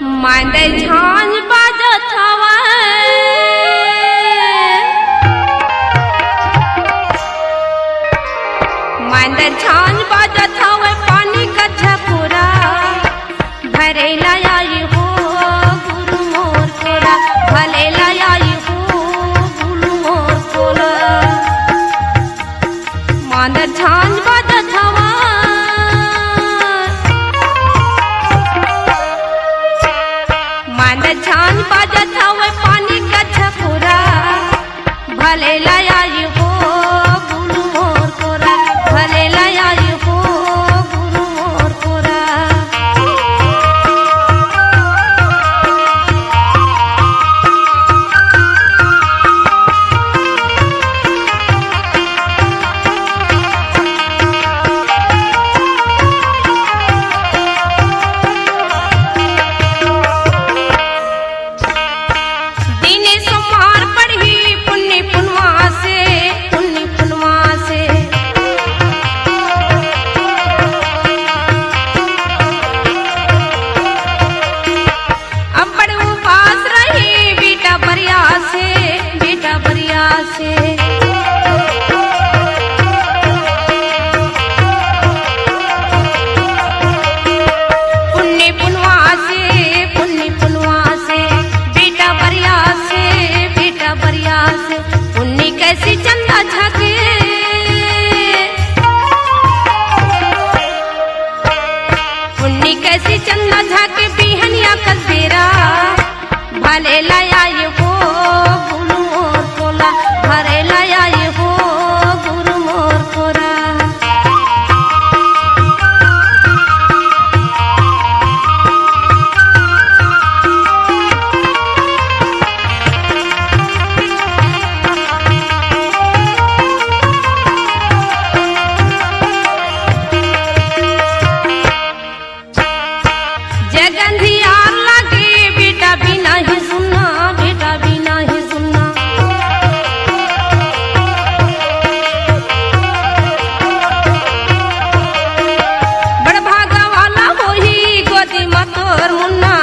मांदे झांझ बाजत हवे मांदे झांझ बाजत हवे पानी का झकोरा भरे आई हो गुरु मोर कोरा भले आई हो गुरु मोर कोरा मांदे झांझ बाजत हवा झांझ बाजत हवे पानी का झकोरा भले आई हो गुरु मोर कोरा भले आई हो गुरु मोर कोरा कैसी चंदा झाके पुन्नी कैसी चंदा झाके बिहनिया कसेरा भले आई हो गुरु मोर कोला भरे आई हो गुरु मोर कोरा गंधियार लगे बेटा भी नहीं सुनना बेटा भी नहीं सुनना बड़ भागा वाला होही गोदी मतोर मुन्ना